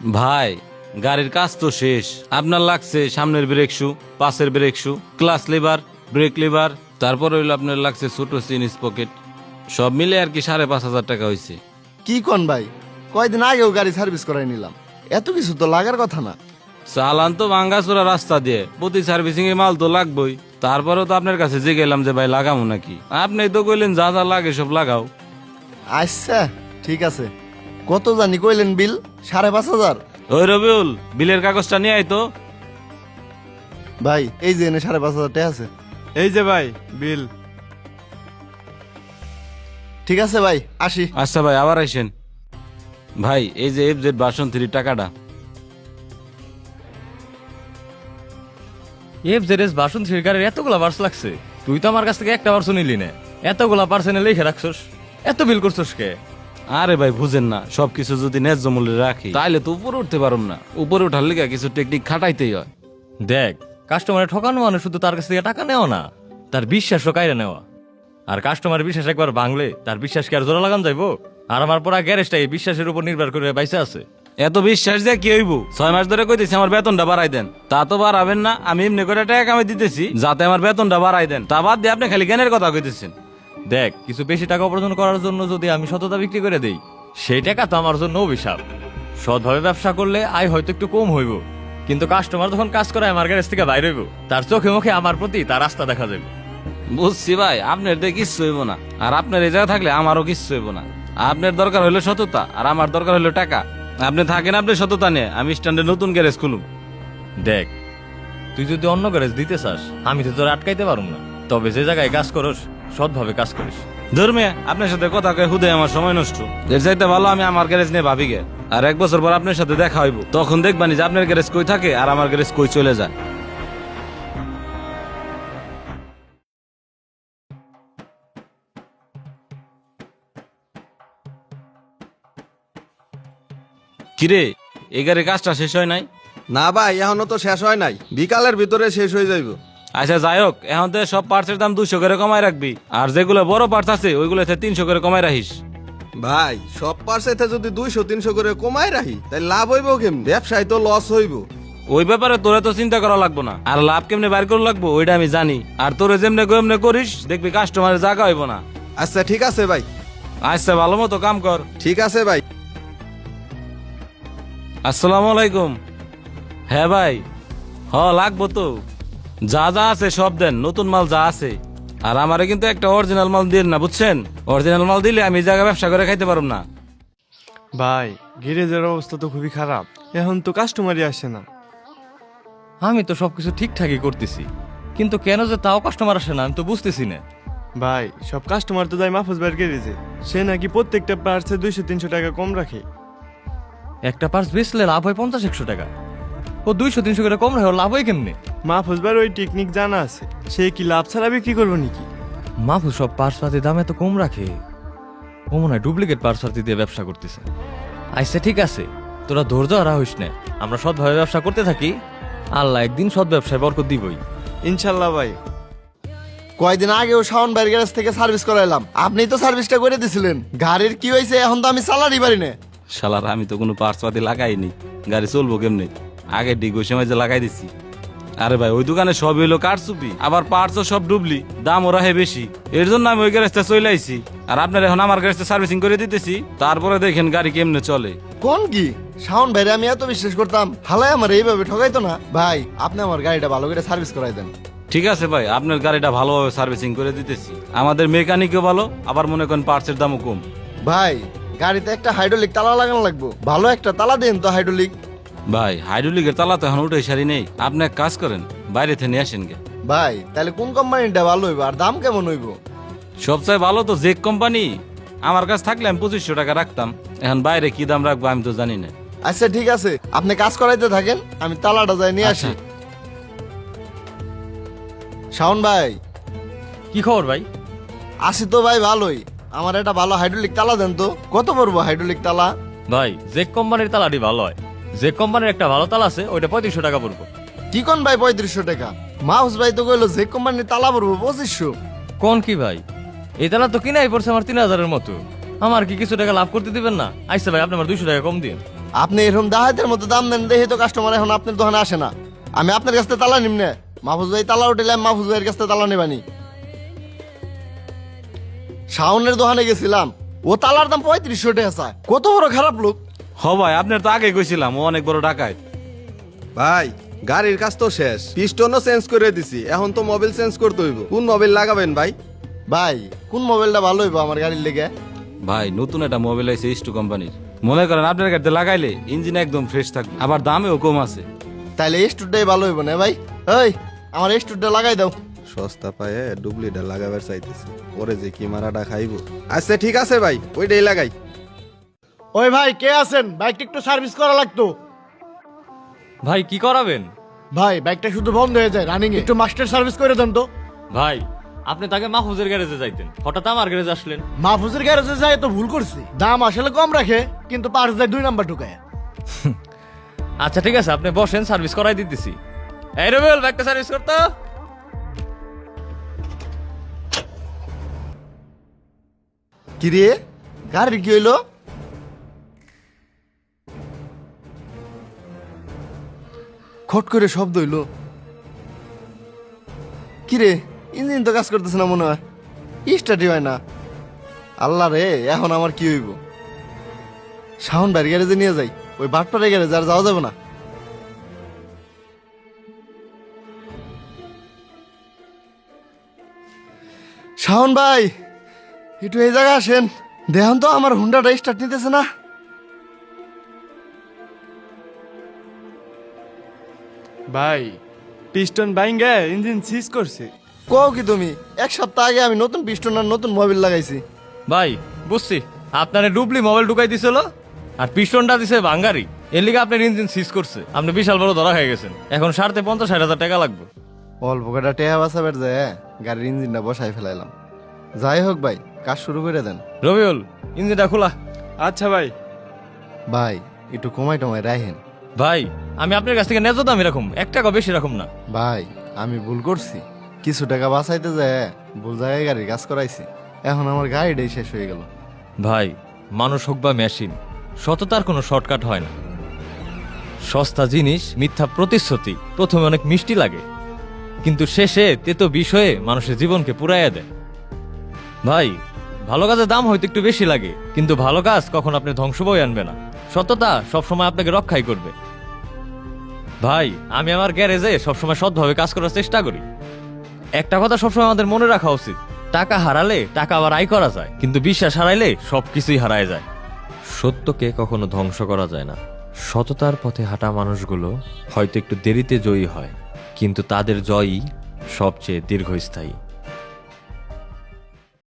ভাই গাড়ির কাজ তো শেষ, আপনার লাগছে সামনের ব্রেক শু, পাশের brake shoe, class liver, break liver, তারপর হইলো আপনার লাগছে ছোট চেন স্পকেট, সব মিলে আর কি 5,500 টাকা হয়েছে। কি কোন ভাই, কয়দিন আগেও গাড়ি সার্ভিস করাই নিলাম, এত কিছু তো লাগার কথা না। চালান তো ভাঙ্গাচোরা রাস্তা দিয়ে, প্রতি সার্ভিসিং এ মাল তো লাগবেই। তারপরেও তো আপনার কাছে যে গেলাম যে ভাই লাগামো নাকি, আপনি তো কইলেন যা যা লাগে সব লাগাও। আচ্ছা ঠিক আছে, কত জানি কইলেন বিল? 5,500। ওই রবিউল, বিলের কাগজটা নিয়ে আয় তো। ভাই এই যে এনে 5,500 টাকা আছে। এই যে ভাই বিল। ঠিক আছে ভাই, আসি। আচ্ছা ভাই, আবার আইসেন। ভাই এই যে FZ ভার্সন 3 টাকাটা। FZS ভার্সন 3 গাড়ির এতগুলা পার্স লাগছে? তুই তো আমার কাছ থেকে একটা পার্সও নিলি না, এতগুলা পার্সেনে লিখে রাখছস, এত বিল করছস কে? আরে ভাই বুঝেন না, সবকিছু যদি ন্যায্য মূল্যে রাখি তাইলে তো উপরে উঠতে পারুম না। উপরে উঠার লিগা কিছু টেকনিক খাটাইতেই হয়। দেখ, কাস্টমারে ঠকানো মানে শুধু তার কাছ থেকে টাকা নেওয়া না, তার বিশ্বাসও কাইরে নেওয়া। আর কাস্টমারের বিশ্বাস একবার ভাঙলে তার বিশ্বাস কি আর জোড়া লাগান যাইবো? আর আমার পুরা গ্যারেজটা এই বিশ্বাসের উপর নির্ভর করে বাইসে আছে। এত বিশ্বাস দিয়ে কি হইব? 6 মাস ধরে কইতেছি আমার বেতনটা বাড়াই দেন, তা তো বাড়াবেন না। আমি এমনি করে টাকা কামাই দিতেছি যাতে আমার বেতনটা বাড়াই দেন, তা বাদ দিয়ে আপনি খালি জ্ঞানের কথা কইতেছেন। দেখ, কিছু বেশি টাকা উপার্জন করার জন্য যদি আমি সততা বিক্রি করে দেই, সেই টাকা তো আমার জন্য অভিশাপ। সৎভাবে ব্যবসা করলে আয় হয়তো একটু কম হইব, কিন্তু কাস্টমার যখন কাজ করে আমার গ্যারেজ থেকে বাইরে হইব, তার চোখে মুখে আমার প্রতি তার রাস্তা দেখা যাবে। বুঝছি ভাই, আপনার দিয়ে কিচ্ছু হইব না, আর আপনার এই জায়গা থাকলে আমারও কিচ্ছু হইব না। আপনার দরকার হইলো সততা, আর আমার দরকার হইলো টাকা। আপনি থাকেন আপনি সততা নিয়ে, আমি স্ট্যান্ডে নতুন গ্যারেজ খুলুম। দেখ, তুই যদি অন্য গ্যারেজ দিতে চাস, আমি তো তোর আটকাইতে পারুম না, তবে যে জায়গায় কাজ করস সৎভাবে কাজ করিস। ধর্মে আপনার সাথে কথা কয়ে হুদে আমার সময় নষ্ট, এর চাইতে ভালো আমি আমার গ্যারেজ নিয়ে ভাবি গে। আর 1 বছর পর আপনার সাথে দেখা হইব, তখন দেখবানি যে আপনার গ্যারেজ কই থাকে আর আমার গ্যারেজ কই চলে যায়। কিরে, এই গাড়ির কাজটা শেষ হয় নাই? না ভাই, এখনো তো শেষ হয় নাই, বিকালের ভিতরে শেষ হয়ে যাইব। আচ্ছা যাই হোক, এখন তো সব পার্টসের দাম 200 করে কমায় রাখবি, আর যেগুলো বড় পার্টস আছে ওইগুলোতে 300 করে কমায় রাখিস। ভাই সব পার্সেতে যদি 200-300 করে কমাই রাখি তাই লাভ হইব কেমন? ব্যবসায় তো লস হইব। ওই ব্যাপারে তোরে তো চিন্তা করা লাগবো না, আর লাভ কেমনে বাইর করা লাগবো ওইটা আমি জানি। আর তোরে যেমনে কেমনে করিস দেখবি কাস্টমারের জায়গা হইব না। আচ্ছা ঠিক আছে ভাই। আচ্ছা ভালো মতো কাম কর। ঠিক আছে ভাই। আসসালামু আলাইকুম। হ্যাঁ ভাই, লাগবো তো, যা যা আছে সব দেন, নতুন মাল যা আছে। আর আমারে কিন্তু একটা অরিজিনাল মাল দিন না, বুঝছেন? অরিজিনাল মাল দিলে আমি এই জায়গায় ব্যবসা করে খাইতে পারব না। ভাই গ্যারেজের অবস্থা তো খুবই খারাপ, এখন তো কাস্টমারই আসে না। আমি তো সবকিছু ঠিকঠাকই করতেছি, কিন্তু কেন যে তাও কাস্টমার আসে না আমি তো বুঝতেছি না। ভাই সব কাস্টমার তো যায় মাহফুজ ভাইয়ের গ্যারেজে, সে নাকি প্রত্যেকটা পার্টসে 200-300 টাকা কম রাখে। একটা পার্স বেচলে লাভ হয় 50-100 টাকা, ও 200-300 করে কম রাখে, ওর লাভ হয় কেমনে? মাহফুজ ভাইয়ের ওই টেকনিক জানা আছে, সে কি লাভ ছাড়া বিক্রি করবো নাকি? মাহফুজ সব পার্স পাতির দাম এত কম রাখে, ও মনে হয় ডুপ্লিকেট পার্স পাতি দিয়ে ব্যবসা করতেছে। আচ্ছা ঠিক আছে, তোরা ধৈর্য হারা হইস না, আমরা সৎভাবে ব্যবসা করতে থাকি, আল্লাহ একদিন সৎ ব্যবসায় বরকত দিবই। ইনশাল্লাহ ভাই। কয়দিন আগেও শাওন ভাইয়ের গ্যারেজ থেকে সার্ভিস করাইলাম, আপনি তো সার্ভিসটা করে দিছিলেন। গাড়ির কি হয়েছে এখন তো আমি চালারই পারি না। শালার, আমি তো কোনো পার্টস পাতি লাগাইনি, গাড়ি চলবো কেমনে? আগে ডিগো সময় যে লাগাই দিছি। আরে ভাই ওই দোকানে সব হইলো কারচুপি, আবার পার্টসও সব ডুবলি, দাম ওরা হে বেশি। এর জন্য আমি ওই গ্যারেজটা চলে আইছি, আর আপনার এখন আমার গ্যারেজটা সার্ভিসিং করে দিতেছি। তারপরে দেখেন গাড়ি কেমনে চলে। কোন কি শাওন ভাইরে আমি এত বিশ্বাস করতাম, হালাই আমার এইভাবে ঠকাইতো না। ভাই আপনি আমার গাড়িটা ভালো করে সার্ভিস করাই দেন। ঠিক আছে ভাই, আপনার গাড়িটা ভালোভাবে সার্ভিসিং করে দিতেছি। আমাদের মেকানিকও ভালো, আবার মনে করেন পার্টসের দামও কম। ভাই গাড়িতে একটা হাইড্রোলিক তালা লাগানো লাগবো, ভালো একটা তালা দেন তো হাইড্রোলিক। ভাই হাইড্রোলিকের তালা তো এখন উঠে সারি নেই, আপনি এক কাজ করেন বাইরে থেকে নিয়ে আসেন গে। ভাই তাহলে কোন কোম্পানিটা ভালো হইব আর দাম কেমন হইব? সবচেয়ে ভালো তো জেক কোম্পানি, আমার কাছে থাকলে আমি 2500 টাকা রাখতাম। এখন বাইরে কি দাম রাখবো আমি তো জানি না। আচ্ছা ঠিক আছে, আপনি কাজ করাইতে থাকেন, আমি তালাটা যাই নিয়ে আসি। আচ্ছা। শাওন ভাই। কি খবর ভাই? আসি তো ভাই ভালোই, আমার একটা ভালো হাইড্রোলিক তালা দেন তো। কত পড়বো হাইড্রোলিক তালা? ভাই জেক কোম্পানির তালাটি ভালো হয়, জেক কোম্পানির একটা ভালো তালা আছে, ওইটা 3500 টাকা পড়বো। কি কোন ভাই 3500 টাকা? মাউস ভাই তো কইলো যে কোম্পানির তালা পড়বো 2500। কোন কি ভাই, এই তালা তো কিনাই পড়ছে আমার 3000-এর মতো, আমার কি কিছু টাকা লাভ করতে দিবেন না? আইসা ভাই আপনি আমার 200 টাকা কম দিন। আপনি এরকম দাহাতের মতো দাম দেন দেখে তো কাস্টমার এখন আপনার দোকানে আসে না। আমি আপনার কাছ থেকে তালা নিমনে, মাহফুজ ভাই তালা উঠলে আমি মাহফুজ ভাইয়ের কাছ থেকে তালা নেবানি। শাওনের দোকানে গেছিলাম, ও তালার দাম 3500 টাকা চায়। কত বড় খারাপ লোক। হ ভাই আপনার তো আগে কইছিলাম ও অনেক বড় ডাকাত। ভাই গাড়ির কাজ তো শেষ, পিস্টনও চেঞ্জ করে দিছি, এখন তো মোবিল চেঞ্জ করতে হইব। কোন মোবিল লাগাবেন ভাই? ভাই কোন মোবাইলটা ভালো হইব আমার গাড়ির লেগে? ভাই নতুন একটা মোবাইল আছে ইস্টু কোম্পানির, মনে করেন আপনার গাড়িতে লাগাইলে ইঞ্জিন একদম ফ্রেশ থাকবে, আবার দামেও কম আছে। তাইলে স্টুডটাই ভালো হইব না ভাই? ওই আমার স্টুডটা লাগাই দাও। সস্তা পায়ে ডুপ্লিটা লাগাবার চাইতেছি, পরে যে কি মারাটা খাইব। আচ্ছা ঠিক আছে ভাই, ওইটাই লাগাই। ওই ভাই কে আছেন? বাইকটা একটু সার্ভিস করা লাগতো। ভাই কি করাবেন? ভাই বাইকটা শুধু বন্ধ হয়ে যায় রানিং, একটু মাস্টার সার্ভিস করে দেন তো। ভাই আপনি তাকে মাহফুজের গ্যারেজে যাইতেন, হঠাৎ আমার গ্যারেজে আসলেন। মাহফুজের গ্যারেজে যায় তো ভুল করছি, দাম আসলে কম রাখে কিন্তু পার্স দেয় 2 নাম্বার ঢুকায়। আচ্ছা ঠিক আছে, আপনি বসেন, সার্ভিস করাই দিতেছি। এই রবিউল, ব্যাগটা সার্ভিস করতো। কি রে, গাড়ির কি হইলো? খট করে শব্দ হইলো। কি রে, ইঞ্জিন তো কাজ করতেছে না মনে হয়, স্টার্টই হয় না। আল্লাহ রে, এখন আমার কি হইব? শাওন ভাইয়ের গ্যারেজে নিয়ে যাই, ওই বাটপাড়ের গ্যারেজে আর যাওয়া যাবে না। শাওন ভাই, একটু এই জায়গায় আসেন, দেখুন তো আমার হুন্ডাটা স্টার্ট নিতেছে না। ভাই পিস্টন বাইঙ্গে ইঞ্জিন সিজ করছে। কও কি তুমি? 1 সপ্তাহ আগে আমি নতুন পিস্টন আর নতুন মোবিল লাগাইছি। ভাই বুঝছি, আপনার ডুবলি মোবাইল ঢুকাই দিছিল আর পিস্টনটা দিছে বাঙ্গারি, এর লিগে আপনার ইঞ্জিন সিজ করছে। আপনি বিশাল বড় ধরা হয়ে গেছেন, এখন 50,000-60,000 টাকা লাগবে। অল্প কটা টেহা বাঁচাবার যায় গাড়ির ইঞ্জিনটা বসাই ফেলাইলাম। যাই হোক ভাই, কাজ শুরু করে দেন। রবিউল, ইঞ্জিনটা খোলা। আচ্ছা ভাই। ভাই একটু কমাই টমাই রাখেন। ভাই আমি আপনার কাছ থেকে ন্যায্য দাম এরকম 1 টাকা বেশি রাখুম না। ভাই আমি ভুল করছি, কিছু টাকা বাঁচাইতে যায় ভুল জায়গায় গাড়ির কাজ করাইছি, এখন আমার গাড়িটাই শেষ হয়ে গেল। ভাই মানুষ হোক বা মেশিন, সততার কোনো শর্টকাট হয় না। সস্তা জিনিস, মিথ্যা প্রতিশ্রুতি প্রথমে অনেক মিষ্টি লাগে, কিন্তু শেষে তেতো বিষয়ে মানুষের জীবনকে পুরাইয়া দেয়। ভাই ভালো কাজের দাম হয়তো একটু বেশি লাগে, কিন্তু ভালো কাজ কখন আপনি ধ্বংস বই আনবে না। সততা সবসময় আপনাকে রক্ষাই করবে। ভাই আমি আমার গ্যারেজে সবসময় সৎভাবে কাজ করার চেষ্টা করি। একটা কথা সবসময় আমাদের মনে রাখা উচিত, টাকা হারালে টাকা আবার আয় করা যায়, কিন্তু বিশ্বাস হারাইলে সবকিছুই হারায় যায়। সত্যকে কখনো ধ্বংস করা যায় না। সততার পথে হাঁটা মানুষগুলো হয়তো একটু দেরিতে জয়ী হয়, কিন্তু তাদের জয়ই সবচেয়ে দীর্ঘস্থায়ী।